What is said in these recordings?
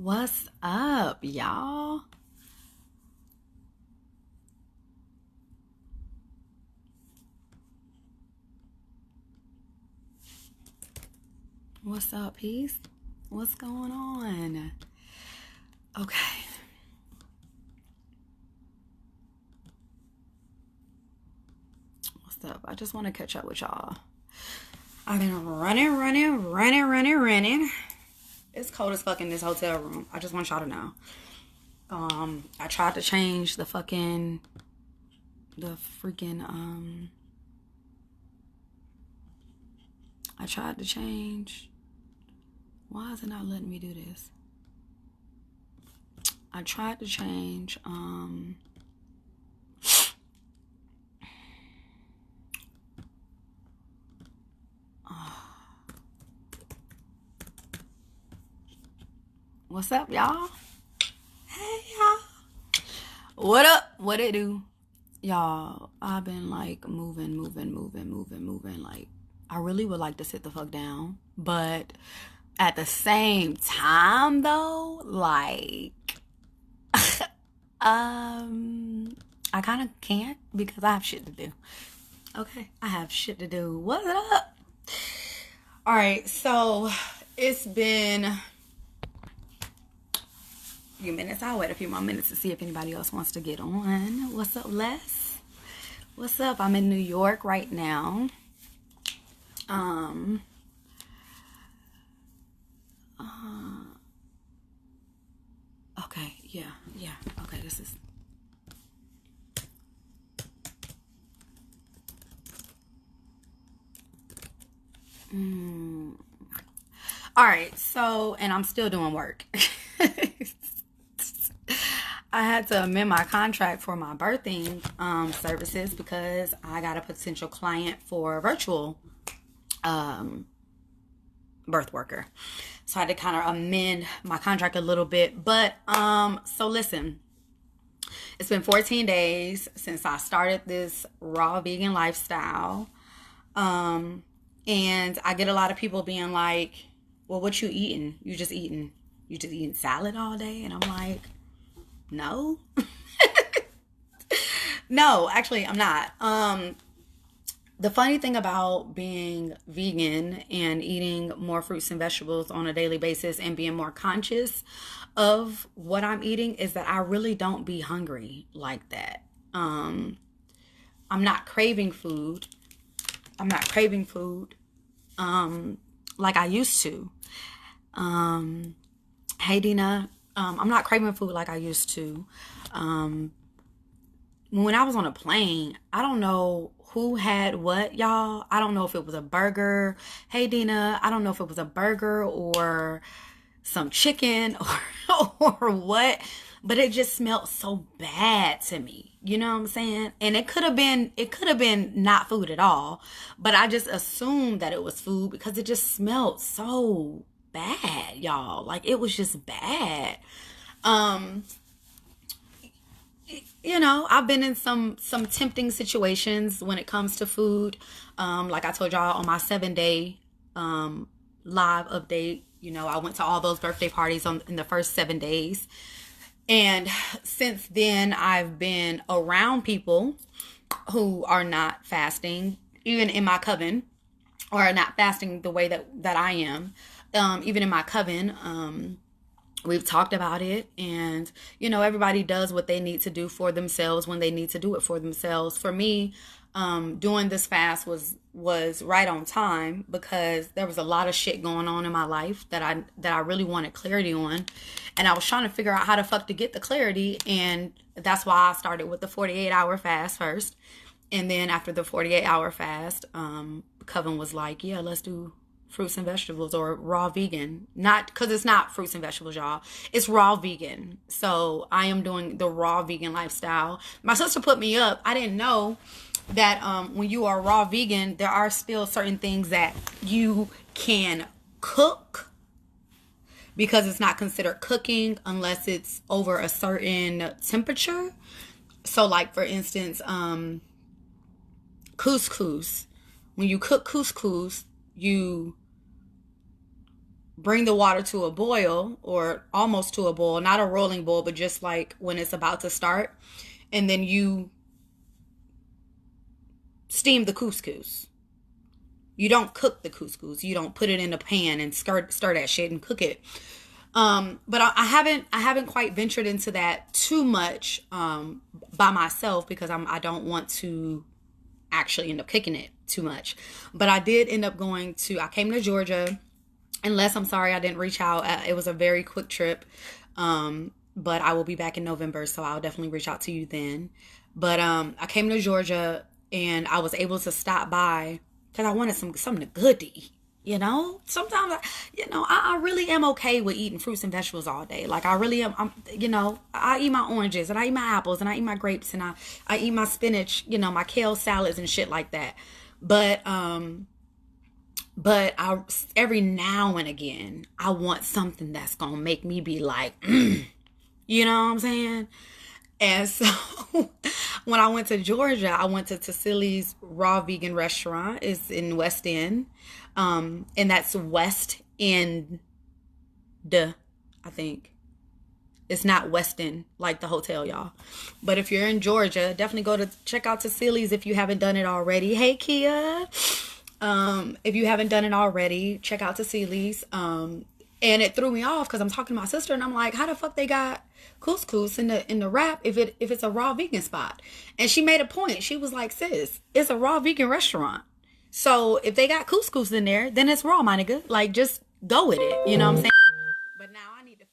What's up, y'all? What's up, peace? What's going on? Okay. What's up? I just want to catch up with y'all. I've been running. It's cold as fuck in this hotel room. I just want y'all to know. I tried to change the freaking, I tried to change. Why is it not letting me do this? I tried to change, what's up, y'all? Hey, y'all. What up? What it do? Y'all, I've been like moving. Like, I really would like to sit the fuck down. But at the same time, though, like, I kind of can't because I have shit to do. Okay, I have shit to do. What's up? All right, so it's been a few minutes. I'll wait a few more minutes to see if anybody else wants to get on. What's up, Les? What's up? I'm in New York right now. Okay, yeah. Okay, this is. All right, so, and I'm still doing work. I had to amend my contract for my birthing services because I got a potential client for virtual birth worker. So I had to kind of amend my contract a little bit. But so listen, it's been 14 days since I started this raw vegan lifestyle. And I get a lot of people being like, well, what you eating? You just eating salad all day? And I'm like, no. No, actually I'm not. The funny thing about being vegan and eating more fruits and vegetables on a daily basis and being more conscious of what I'm eating is that I really don't be hungry like that. I'm not craving food. I'm not craving food like I used to. Hey, Dina. I'm not craving food like I used to. When I was on a plane, I don't know who had what, y'all. I don't know if it was a burger. Hey, Dina. I don't know if it was a burger or some chicken or what, but it just smelled so bad to me. You know what I'm saying? And it could have been not food at all, but I just assumed that it was food because it just smelled so bad, y'all. Like it was just bad. Um, I've been in some tempting situations when it comes to food. Like I told y'all on my 7 day live update, I went to all those birthday parties in the first 7 days. And since then, I've been around people who are not fasting, even in my coven, or are not fasting the way that I am. Even in my coven, we've talked about it, and everybody does what they need to do for themselves when they need to do it for themselves. For me, doing this fast was right on time because there was a lot of shit going on in my life that I really wanted clarity on, and I was trying to figure out how the fuck to get the clarity, and that's why I started with the 48-hour fast first. And then after the 48-hour fast, Coven was like, yeah, let's do fruits and vegetables or raw vegan. Not because it's not fruits and vegetables, y'all. It's raw vegan. So I am doing the raw vegan lifestyle. My sister put me up. I didn't know that when you are raw vegan, there are still certain things that you can cook because it's not considered cooking unless it's over a certain temperature. So like for instance, couscous. When you cook couscous, you bring the water to a boil or almost to a boil, not a rolling boil, but just like when it's about to start. And then you steam the couscous. You don't cook the couscous. You don't put it in a pan and stir that shit and cook it. But I haven't quite ventured into that too much by myself because I don't want to actually end up cooking it too much. But I did end up I came to Georgia. Unless, I'm sorry I didn't reach out. It was a very quick trip. But I will be back in November, so I'll definitely reach out to you then. But I came to Georgia and I was able to stop by because I wanted something good to eat. You know, sometimes, I really am okay with eating fruits and vegetables all day. Like, I really am, I eat my oranges and I eat my apples and I eat my grapes and I eat my spinach, my kale salads and shit like that. But every now and again, I want something that's going to make me be like, you know what I'm saying? And so when I went to Georgia, I went to Tassili's Raw Vegan Restaurant. It's in West End. And that's West End, I think. It's not West End, like the hotel, y'all. But if you're in Georgia, definitely check out Tassili's if you haven't done it already. Hey, Kia. If you haven't done it already, check out Tassili's. And it threw me off because I'm talking to my sister and I'm like, how the fuck they got couscous in the wrap if it's a raw vegan spot? And she made a point. She was like, sis, it's a raw vegan restaurant. So if they got couscous in there, then it's raw, my nigga. Like, just go with it. You know what I'm saying? But now I need to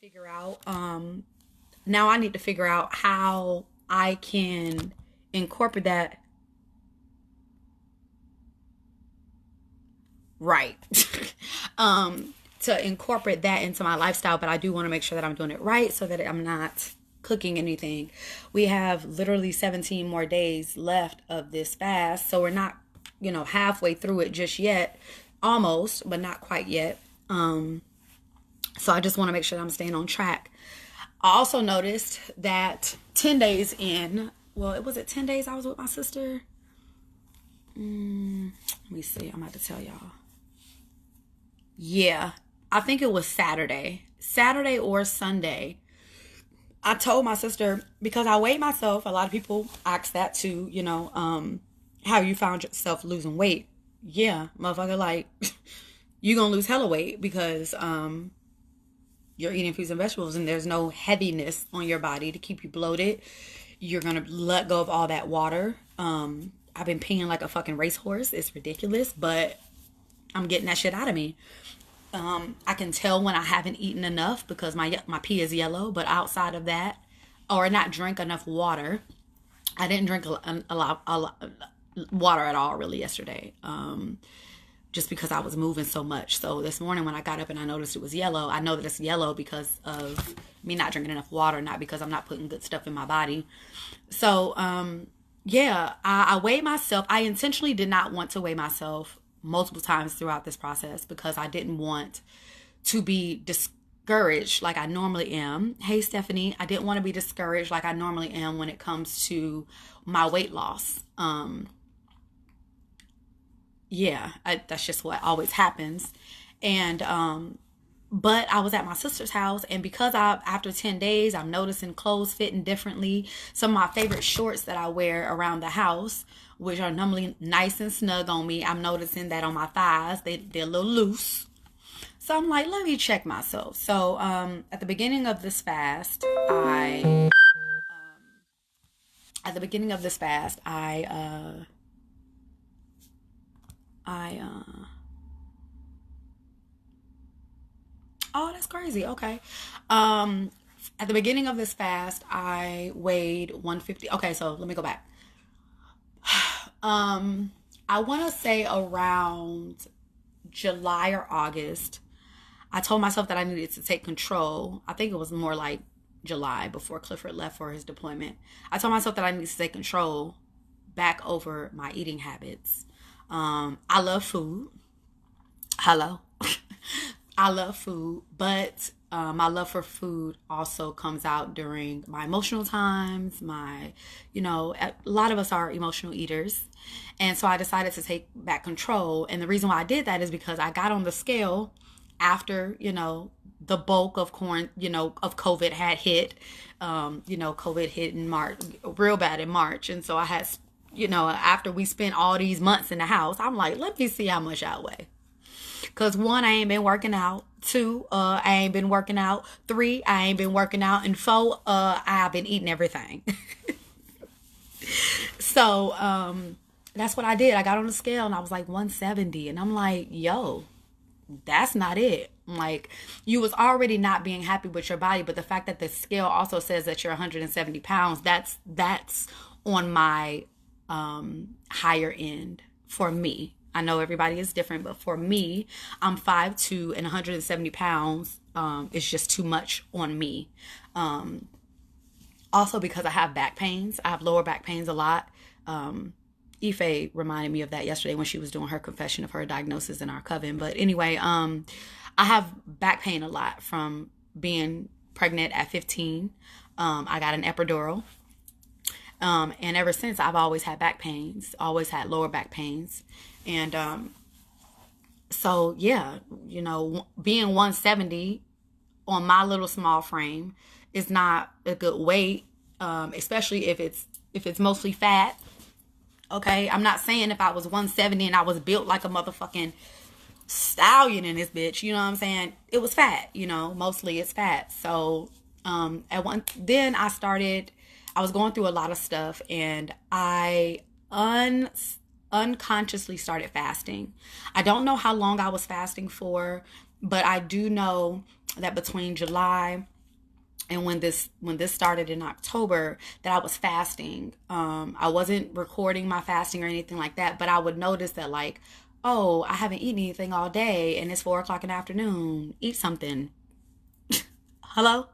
figure out how I can incorporate that. Right. To incorporate that into my lifestyle, but I do want to make sure that I'm doing it right so that I'm not cooking anything. We have literally 17 more days left of this fast, so we're not, halfway through it just yet. Almost, but not quite yet. So I just want to make sure that I'm staying on track. I also noticed that 10 days in, well, was it 10 days I was with my sister? Let me see. I'm about to tell y'all. Yeah, I think it was Saturday or Sunday. I told my sister, because I weighed myself. A lot of people ask that too, how you found yourself losing weight. Yeah, motherfucker, like, you gonna lose hella weight because you're eating fruits and vegetables and there's no heaviness on your body to keep you bloated. You're gonna let go of all that water. I've been peeing like a fucking racehorse. It's ridiculous, but I'm getting that shit out of me. I can tell when I haven't eaten enough because my pee is yellow. But outside of that, or not drink enough water, I didn't drink a lot water at all really yesterday. Just because I was moving so much. So this morning when I got up and I noticed it was yellow, I know that it's yellow because of me not drinking enough water, not because I'm not putting good stuff in my body. So yeah, I weighed myself. I intentionally did not want to weigh myself multiple times throughout this process because I didn't want to be discouraged like I normally am. Hey, Stephanie, I didn't want to be discouraged like I normally am when it comes to my weight loss. Yeah, that's just what always happens. And but I was at my sister's house, and because after 10 days, I'm noticing clothes fitting differently. Some of my favorite shorts that I wear around the house, which are normally nice and snug on me, I'm noticing that on my thighs, they're a little loose. So I'm like, let me check myself. So at the beginning of this fast, I oh, that's crazy. Okay. At the beginning of this fast, I weighed 150. Okay, so let me go back. I want to say around July or August, I told myself that I needed to take control. I think it was more like July before Clifford left for his deployment. I told myself that I needed to take control back over my eating habits. I love food. Hello. I love food, but my love for food also comes out during my emotional times. A lot of us are emotional eaters. And so I decided to take back control. And the reason why I did that is because I got on the scale after, the bulk of of COVID had hit. COVID hit in March, real bad in March. And so I had, after we spent all these months in the house, I'm like, let me see how much I weigh. Because one, I ain't been working out. Two, I ain't been working out. Three, I ain't been working out. And four, I've been eating everything. So, that's what I did. I got on the scale and I was like 170. And I'm like, yo, that's not it. Like, you was already not being happy with your body, but the fact that the scale also says that you're 170 pounds, that's on my higher end for me. I know everybody is different, but for me, I'm 5'2" and 170 pounds is just too much on me. Also because I have back pains. I have lower back pains a lot. Ife reminded me of that yesterday when she was doing her confession of her diagnosis in our coven. But anyway, I have back pain a lot from being pregnant at 15. I got an epidural. And ever since, I've always had back pains, always had lower back pains. And so, yeah, being 170 on my little small frame is not a good weight, especially if it's mostly fat. Okay, I'm not saying if I was 170 and I was built like a motherfucking stallion in this bitch, you know what I'm saying? It was fat, mostly it's fat. So then I was going through a lot of stuff, and I unconsciously started fasting. I don't know how long I was fasting for, but I do know that between July and when this started in October, that I was fasting. I wasn't recording my fasting or anything like that, but I would notice that, like, oh, I haven't eaten anything all day and it's 4:00 in the afternoon. Eat something. Hello?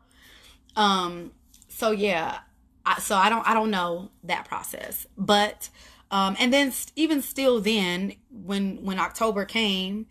So yeah, I don't know that process, but and then even still, then when October came,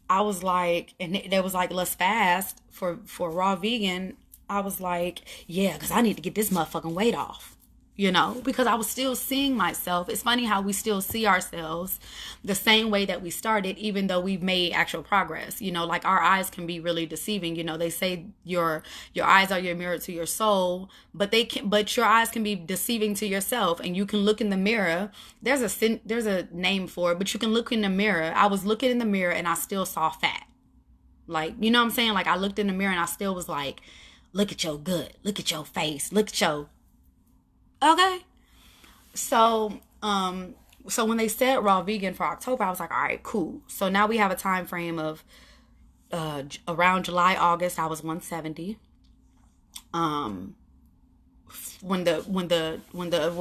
I was like, and there was like, let's fast for raw vegan. I was like, yeah, because I need to get this motherfucking weight off, because I was still seeing myself. It's funny how we still see ourselves the same way that we started, even though we've made actual progress. Like, our eyes can be really deceiving. They say your eyes are your mirror to your soul, but your eyes can be deceiving to yourself. And you can look in the mirror. There's a name for it, but you can look in the mirror. I was looking in the mirror and I still saw fat. Like, you know what I'm saying? Like, I looked in the mirror and I still was like, look at your gut, look at your face, look at your, okay. So when they said raw vegan for October, I was like, all right, cool. So now we have a time frame of around July, August, I was 170. When the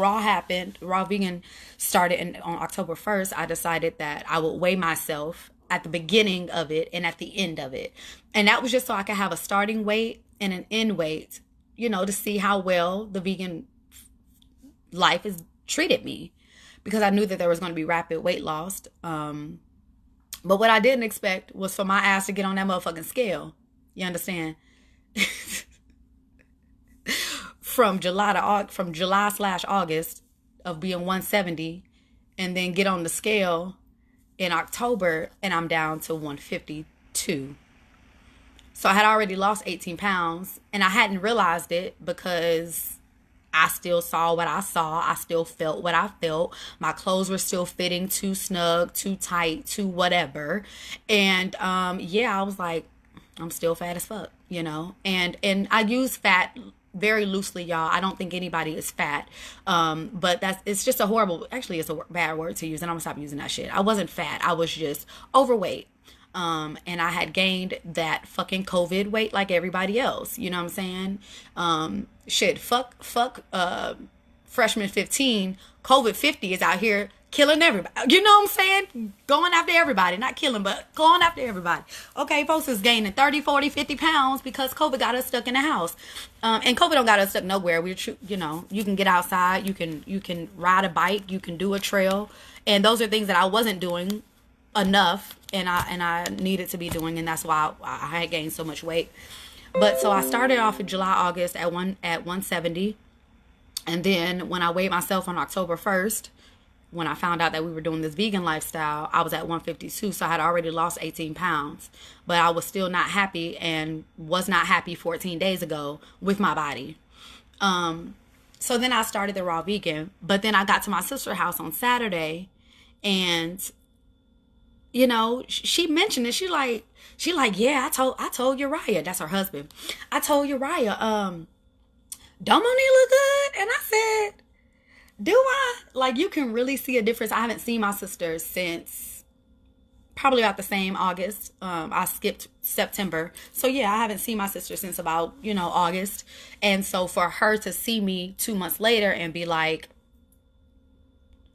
raw vegan started on October 1st, I decided that I would weigh myself at the beginning of it and at the end of it. And that was just so I could have a starting weight and an end weight, to see how well the vegan life has treated me, because I knew that there was going to be rapid weight loss. But what I didn't expect was for my ass to get on that motherfucking scale. You understand? From July/August of being 170, and then get on the scale in October and I'm down to 152. So I had already lost 18 pounds, and I hadn't realized it because I still saw what I saw. I still felt what I felt. My clothes were still fitting too snug, too tight, too whatever. And I was like, I'm still fat as fuck, And I use fat very loosely, y'all. I don't think anybody is fat. But it's just a horrible, actually it's a bad word to use, and I'm gonna stop using that shit. I wasn't fat. I was just overweight. And I had gained that fucking COVID weight like everybody else. You know what I'm saying? Fuck, freshman 15, COVID 50 is out here killing everybody. You know what I'm saying? Going after everybody. Not killing, but going after everybody. Okay, folks is gaining 30, 40, 50 pounds because COVID got us stuck in the house. And COVID don't got us stuck nowhere. You can get outside. You can ride a bike. You can do a trail. And those are things that I wasn't doing enough, and I needed to be doing, and that's why I had gained so much weight. But so I started off in July, August at 170, and then when I weighed myself on October 1st, when I found out that we were doing this vegan lifestyle, I was at 152. So I had already lost 18 pounds, but I was still not happy and was not happy 14 days ago with my body. So then I started the raw vegan, but then I got to my sister's house on Saturday, and you know, she mentioned it. She like, yeah, I told Uriah, that's her husband. I told Uriah, don't Monique look good? And I said, do I? Like, you can really see a difference. I haven't seen my sister since probably about the same August. I skipped September. So yeah, I haven't seen my sister since about, August. And so for her to see me 2 months later and be like,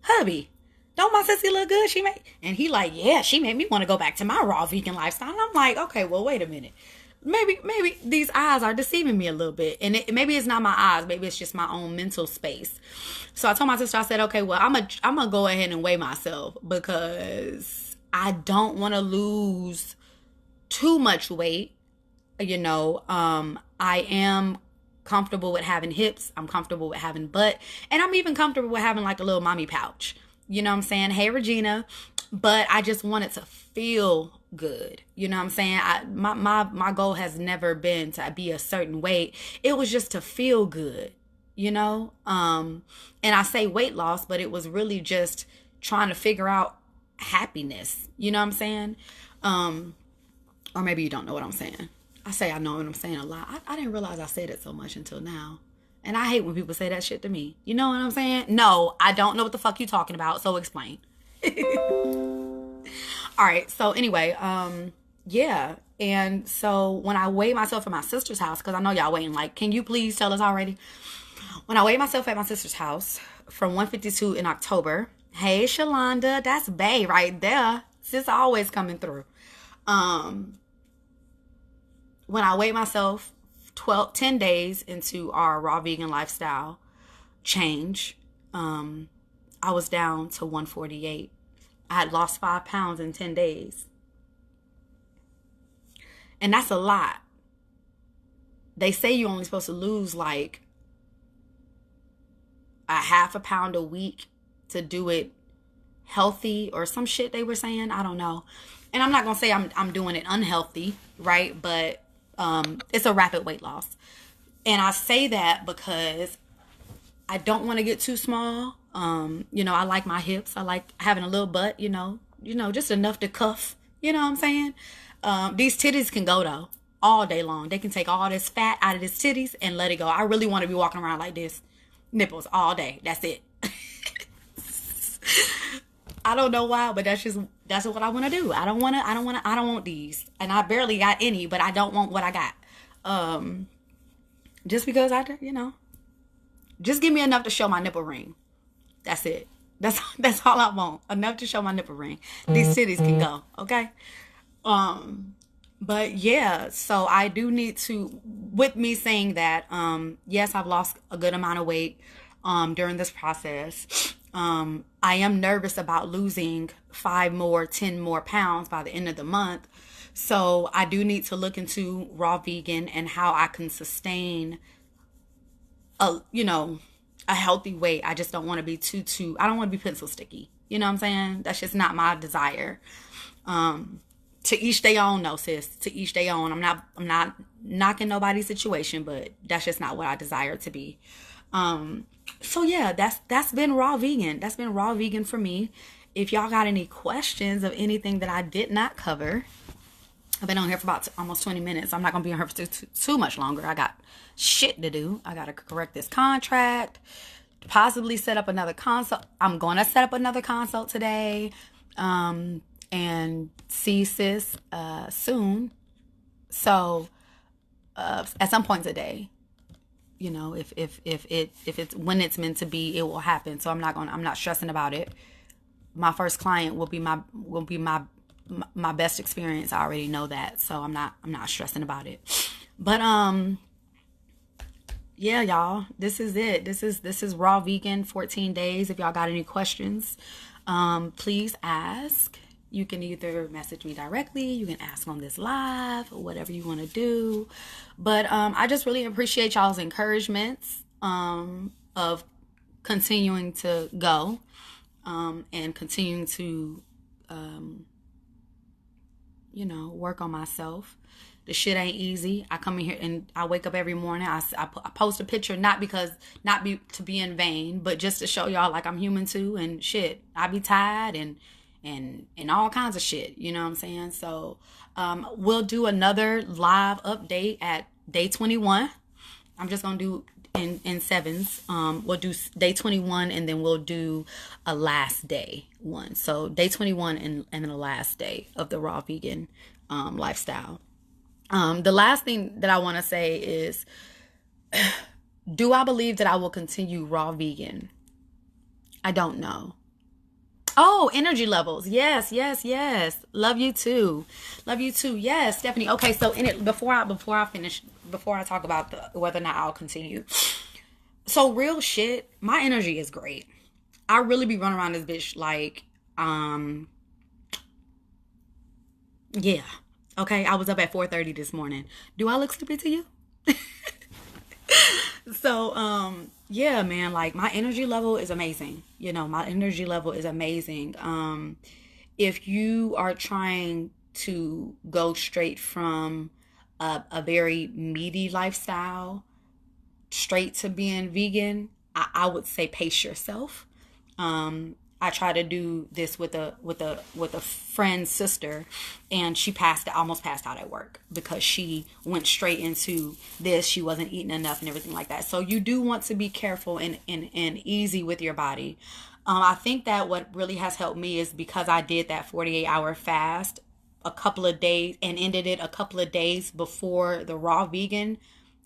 hubby, don't my sissy look good? And he like, yeah, she made me want to go back to my raw vegan lifestyle. And I'm like, okay, well, wait a minute. Maybe these eyes are deceiving me a little bit. And maybe it's not my eyes. Maybe it's just my own mental space. So I told my sister, I said, okay, well, I'm gonna go ahead and weigh myself because I don't want to lose too much weight. I am comfortable with having hips. I'm comfortable with having butt. And I'm even comfortable with having like a little mommy pouch. You know what I'm saying? Hey, Regina. But I just want it to feel good. You know what I'm saying? My goal has never been to be a certain weight. It was just to feel good, And I say weight loss, but it was really just trying to figure out happiness. You know what I'm saying? Or maybe you don't know what I'm saying. I say I know what I'm saying a lot. I didn't realize I said it so much until now. And I hate when people say that shit to me. You know what I'm saying? No, I don't know what the fuck you talking about. So explain. All right. So anyway, yeah. And so when I weighed myself at my sister's house, because I know y'all waiting, like, can you please tell us already? When I weighed myself at my sister's house from 152 in October. Hey, Shalonda, that's Bae right there. Sis always coming through. When I weighed myself 10 days into our raw vegan lifestyle change, I was down to 148. I had lost 5 pounds in 10 days. And that's a lot. They say you're only supposed to lose like a half a pound a week to do it healthy or some shit they were saying. I don't know. And I'm not going to say I'm doing it unhealthy, right? But it's a rapid weight loss. And I say that because I don't want to get too small. I like my hips. I like having a little butt, just enough to cuff. You know what I'm saying? These titties can go though all day long. They can take all this fat out of these titties and let it go. I really want to be walking around like this, nipples all day. That's it. I don't know why, but that's what I want to do. I don't want these. And I barely got any, but I don't want what I got. Just because just give me enough to show my nipple ring. That's it. That's all I want. Enough to show my nipple ring. These titties can go, okay? But yeah, so I do need to, with me saying that, yes, I've lost a good amount of weight during this process. I am nervous about losing 10 more pounds by the end of the month. So I do need to look into raw vegan and how I can sustain a healthy weight. I just don't want to be I don't want to be pencil sticky. You know what I'm saying? That's just not my desire. To each their own, no, sis. To each their own. I'm not knocking nobody's situation, but that's just not what I desire to be. So yeah, that's been raw vegan. That's been raw vegan for me. If y'all got any questions of anything that I did not cover, I've been on here for about almost 20 minutes. I'm not going to be on here for too much longer. I got shit to do. I got to correct this contract, possibly set up another consult. I'm going to set up another consult today, and see sis soon. So at some point today, if it's when it's meant to be, it will happen. So I'm not stressing about it. My first client will be my best experience. I already know that, so I'm not stressing about it. But yeah, y'all, this is it. This is raw vegan 14 days. If y'all got any questions, please ask. You can either message me directly, you can ask on this live, or whatever you want to do. But I just really appreciate y'all's encouragements of continuing to go. and continuing to, work on myself. The shit ain't easy. I come in here and I wake up every morning. I post a picture to be in vain, but just to show y'all like I'm human too. And shit, I be tired and all kinds of shit. You know what I'm saying? So we'll do another live update at day 21. I'm just gonna do in sevens. We'll do day 21 and then we'll do a last day one. So day 21 and then the last day of the raw vegan lifestyle. The last thing that I want to say is, do I believe that I will continue raw vegan? I don't know. Oh, energy levels. Yes, yes, yes. Love you too. Love you too. Yes, Stephanie. Okay, so before I finish, before I talk about whether or not I'll continue. So real shit, my energy is great. I really be running around this bitch like, yeah. Okay, I was up at 4:30 this morning. Do I look stupid to you? So, yeah, man, like my energy level is amazing. My energy level is amazing. If you are trying to go straight from a very meaty lifestyle straight to being vegan, I would say pace yourself. I tried to do this with a friend's sister, and she almost passed out at work because she went straight into this. She wasn't eating enough and everything like that. So you do want to be careful and easy with your body. I think that what really has helped me is because I did that 48-hour fast a couple of days and ended it a couple of days before the raw vegan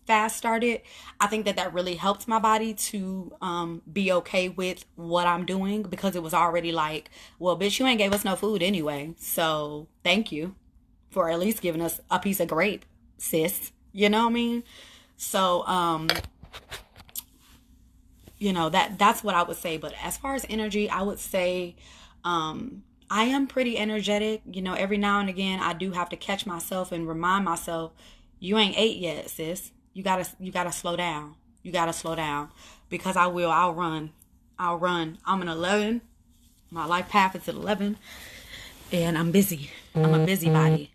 fast started. I think that really helped my body to be okay with what I'm doing, because it was already like, well, bitch, you ain't gave us no food anyway, so thank you for at least giving us a piece of grape, sis. You know what I mean? So that's what I would say. But as far as energy, I would say I am pretty energetic. Every now and again I do have to catch myself and remind myself, you ain't ate yet, sis. You gotta slow down. You gotta slow down, because I'll run. I'm an 11. My life path is at 11, and I'm busy. I'm a busybody.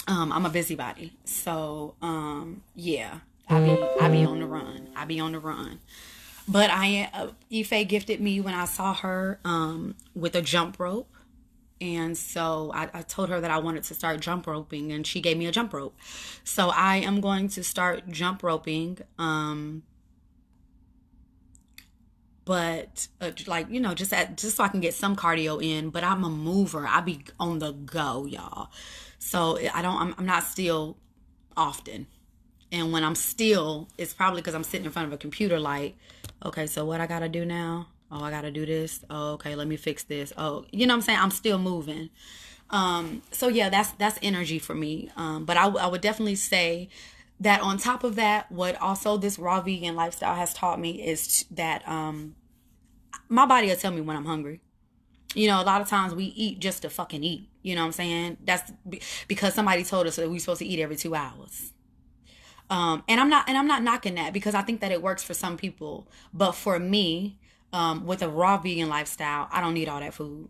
I'm a busybody. So, yeah, I be on the run. I be on the run. But Ife gifted me when I saw her, with a jump rope. And so I told her that I wanted to start jump roping, and she gave me a jump rope. So I am going to start jump roping. But just so I can get some cardio in. But I'm a mover. I be on the go, y'all. So I'm not still often. And when I'm still, it's probably because I'm sitting in front of a computer like, okay, so what I gotta do now? Oh, I gotta do this. Oh, okay, let me fix this. Oh, you know what I'm saying? I'm still moving. So yeah, that's energy for me. But I would definitely say that on top of that, what also this raw vegan lifestyle has taught me is that my body will tell me when I'm hungry. A lot of times we eat just to fucking eat. You know what I'm saying? That's because somebody told us that we're supposed to eat every 2 hours. And I'm not knocking that, because I think that it works for some people. But for me, with a raw vegan lifestyle, I don't need all that food.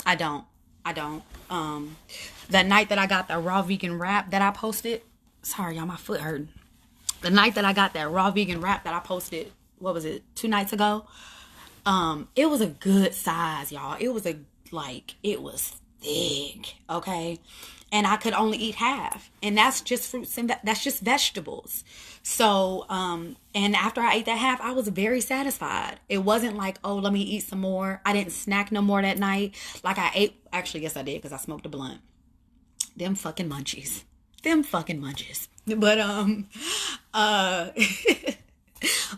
I don't. That night that I got the raw vegan wrap that I posted, sorry y'all, my foot hurt. The night that I got that raw vegan wrap that I posted, what was it, 2 nights ago? It was a good size, y'all. It was thick, okay? And I could only eat half, and that's just fruits and that's just vegetables. So, and after I ate that half, I was very satisfied. It wasn't like, oh, let me eat some more. I didn't snack no more that night. Like I ate, actually, yes, I did, because I smoked a blunt. Them fucking munchies. But,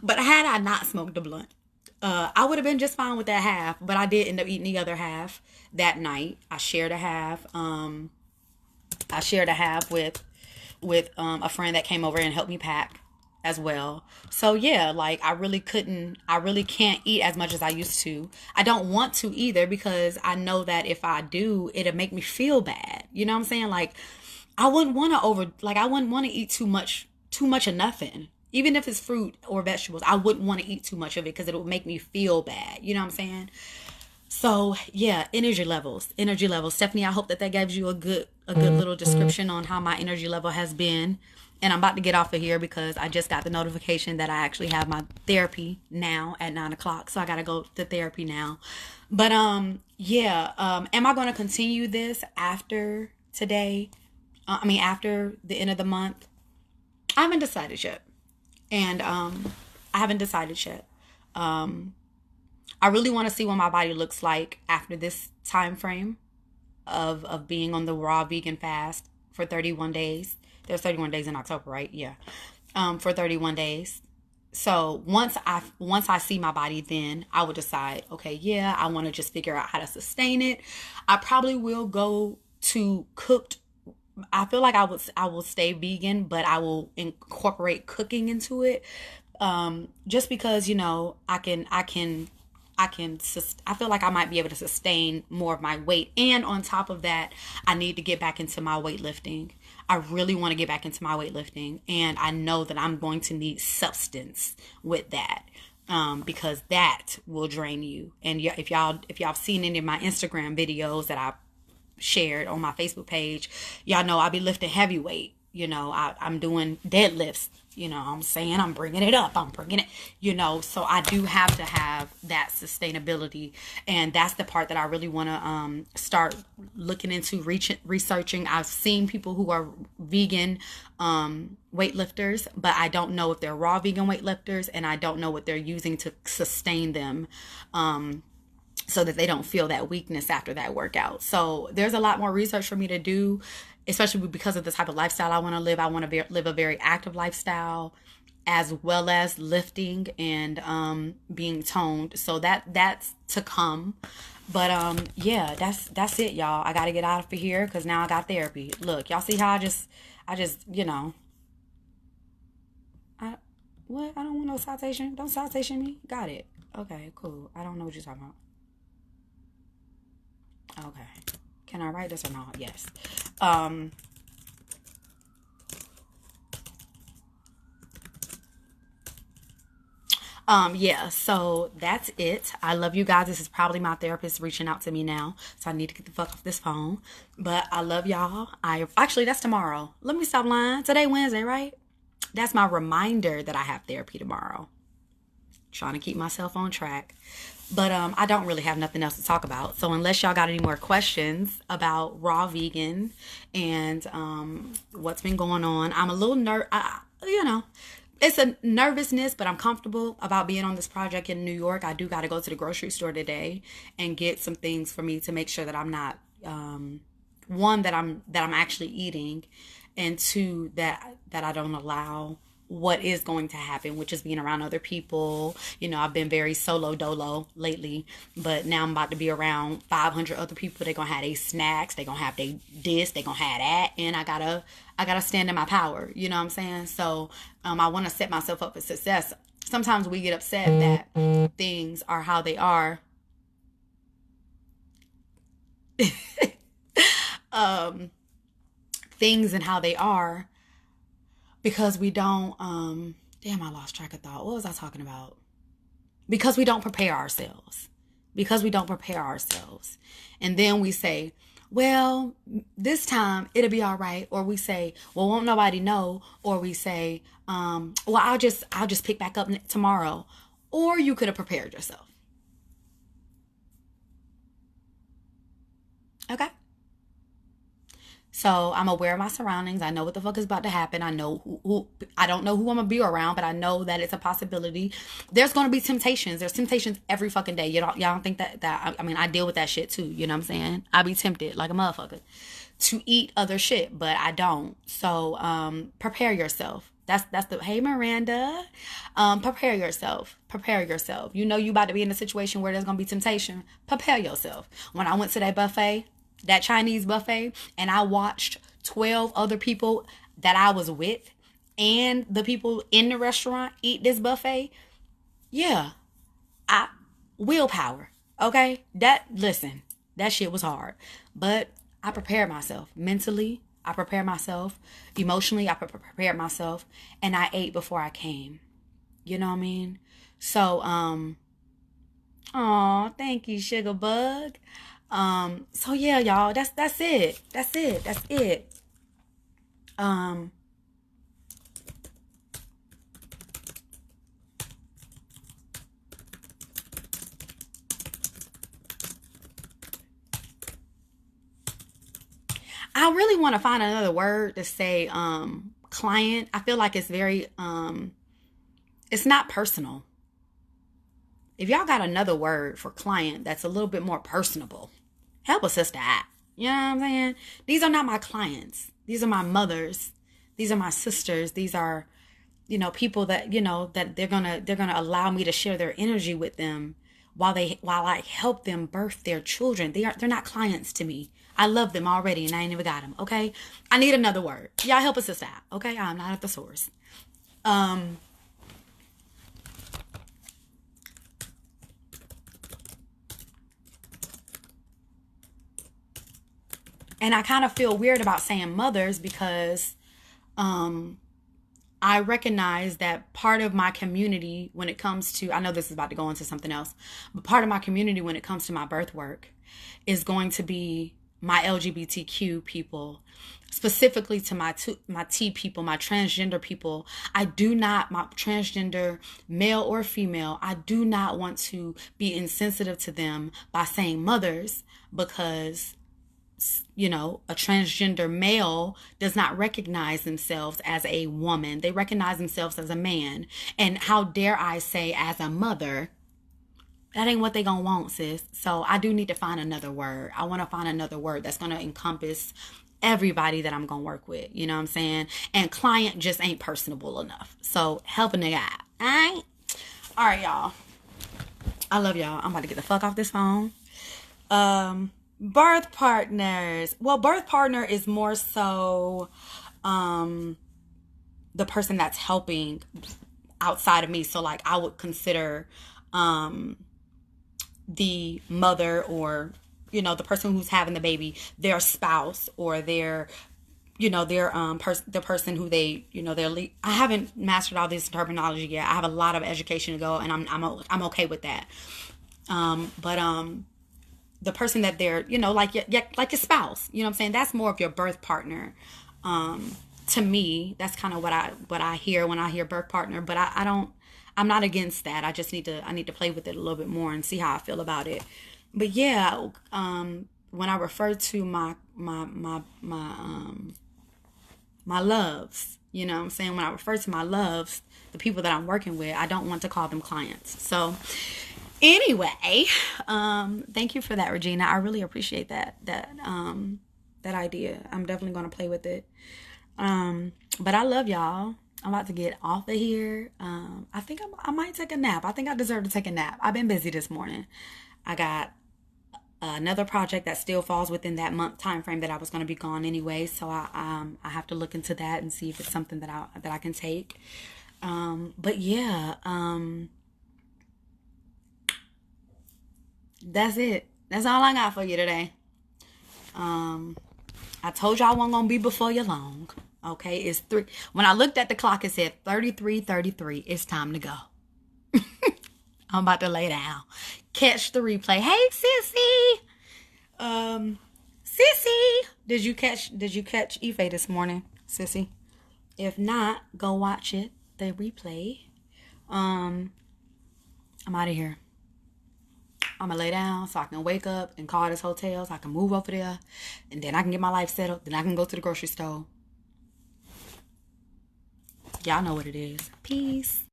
but had I not smoked the blunt, I would have been just fine with that half, but I did end up eating the other half that night. I shared a half. I shared a half with a friend that came over and helped me pack as well. So yeah, like I really can't eat as much as I used to. I don't want to either, because I know that if I do, it'll make me feel bad. You know what I'm saying? Like I wouldn't want to eat too much of nothing. Even if it's fruit or vegetables, I wouldn't want to eat too much of it because it would make me feel bad. You know what I'm saying? So yeah, energy levels, energy levels. Stephanie, I hope that that gives you a good little description on how my energy level has been. And I'm about to get off of here because I just got the notification that I actually have my therapy now at 9 o'clock. So I gotta go to therapy now. But yeah, am I gonna continue this after today? After the end of the month? I haven't decided yet, and I haven't decided yet. Um, I really want to see what my body looks like after this time frame of being on the raw vegan fast for 31 days. There's 31 days in October, right? Yeah. For 31 days. So once I see my body, then I would decide, okay, yeah, I want to just figure out how to sustain it. I probably will go to cooked. I feel like I will stay vegan, but I will incorporate cooking into it. Just because I feel like I might be able to sustain more of my weight. And on top of that, I need to get back into my weightlifting. I really want to get back into my weightlifting. And I know that I'm going to need substance with that. Because that will drain you. And if y'all have seen any of my Instagram videos that I shared on my Facebook page, y'all know I be lifting heavyweight. I'm doing deadlifts. I'm saying I'm bringing it up. I'm bringing it, so I do have to have that sustainability. And that's the part that I really want to start looking into, researching. I've seen people who are vegan weightlifters, but I don't know if they're raw vegan weightlifters, and I don't know what they're using to sustain them. So that they don't feel that weakness after that workout. So there's a lot more research for me to do, especially because of the type of lifestyle I want to live. I want to live a very active lifestyle, as well as lifting and being toned. So that's to come. But yeah, that's it, y'all. I got to get out of here because now I got therapy. Look, y'all see how I just I what? I don't want no citation. Don't citation me. Got it. Okay, cool. I don't know what you're talking about. Okay. Can I write this or not? Yes. Um, yeah, so that's it. I love you guys. This is probably my therapist reaching out to me now. So I need to get the fuck off this phone. But I love y'all. Actually, that's tomorrow. Let me stop lying. Today Wednesday, right? That's my reminder that I have therapy tomorrow. Trying to keep myself on track. But I don't really have nothing else to talk about. So unless y'all got any more questions about raw vegan and what's been going on, I'm a little it's a nervousness, but I'm comfortable about being on this project in New York. I do got to go to the grocery store today and get some things for me to make sure that I'm not one, that I'm actually eating, and two, that I don't allow what is going to happen, which is being around other people. I've been very solo dolo lately, but now I'm about to be around 500 other people. They're gonna have their snacks, they're gonna have their this, they're gonna have that, and I gotta stand in my power. You know what I'm saying? So I want to set myself up for success. Sometimes we get upset that things are how they are. um Things and how they are, because we don't damn, I lost track of thought. What was I talking about? Because we don't prepare ourselves. Because we don't prepare ourselves. And then we say, well, this time it'll be all right. Or we say, well, won't nobody know. Or we say, well, I'll just pick back up tomorrow. Or you could have prepared yourself. Okay? So I'm aware of my surroundings. I know what the fuck is about to happen. I know who I don't know who I'm gonna be around, but I know that it's a possibility. There's gonna be temptations. There's temptations every fucking day. Y'all don't think that I deal with that shit too. You know what I'm saying? I be tempted like a motherfucker to eat other shit, but I don't. So prepare yourself. That's the hey Miranda. Prepare yourself. Prepare yourself. You about to be in a situation where there's gonna be temptation. Prepare yourself. When I went to that buffet, that Chinese buffet, and I watched 12 other people that I was with and the people in the restaurant eat this buffet. Yeah, I willpower. Okay? Listen, that shit was hard. But I prepared myself mentally, I prepared myself emotionally. I prepared myself, and I ate before I came. You know what I mean? So, oh, thank you, Sugar Bug. So yeah, y'all, that's it. That's it. That's it. Um, I really want to find another word to say client. I feel like it's very it's not personal. If y'all got another word for client that's a little bit more personable, help a sister out. You know what I'm saying? These are not my clients. These are my mothers. These are my sisters. These are, people that, that they're gonna allow me to share their energy with them while I help them birth their children. They're not clients to me. I love them already and I ain't even got them. Okay. I need another word. Y'all help a sister out. Okay. I'm not at the source. Um, and I kind of feel weird about saying mothers because um I recognize that part of my community when it comes to, I know this is about to go into something else, but part of my community when it comes to my birth work is going to be my LGBTQ people, specifically to my T people, my transgender people. I do not, my transgender male or female, I do not want to be insensitive to them by saying mothers because a transgender male does not recognize themselves as a woman. They recognize themselves as a man. And how dare I say as a mother, that ain't what they gonna want, sis. So I do need to find another word. I want to find another word that's gonna encompass everybody that I'm gonna work with. You know what I'm saying? And client just ain't personable enough. So help a nigga out. Alright? Alright, y'all. I love y'all. I'm about to get the fuck off this phone. Birth partners. Well, birth partner is more so the person that's helping outside of me. So like I would consider the mother or the person who's having the baby their spouse or their the person who they I haven't mastered all this terminology yet. I have a lot of education to go and I'm okay with that. But the person that they're, like your spouse, you know what I'm saying? That's more of your birth partner. To me, that's kind of what I hear when I hear birth partner, but I'm not against that. I just need to play with it a little bit more and see how I feel about it. But yeah, when I refer to my loves, you know what I'm saying? When I refer to my loves, the people that I'm working with, I don't want to call them clients. So anyway, thank you for that, Regina. I really appreciate that idea. I'm definitely going to play with it. But I love y'all. I'm about to get off of here. I think I might take a nap. I think I deserve to take a nap. I've been busy this morning. I got another project that still falls within that month time frame that I was going to be gone anyway. So I have to look into that and see if it's something that I can take. But yeah, that's it. That's all I got for you today. I told y'all I wasn't gonna be before you long. Okay, it's 3. When I looked at the clock, it said 33:33. It's time to go. I'm about to lay down. Catch the replay. Hey, Sissy. Sissy, did you catch Ife this morning, Sissy? If not, go watch it. The replay. I'm out of here. I'm gonna lay down so I can wake up and call this hotel so I can move over there and then I can get my life settled. Then I can go to the grocery store. Y'all know what it is. Peace.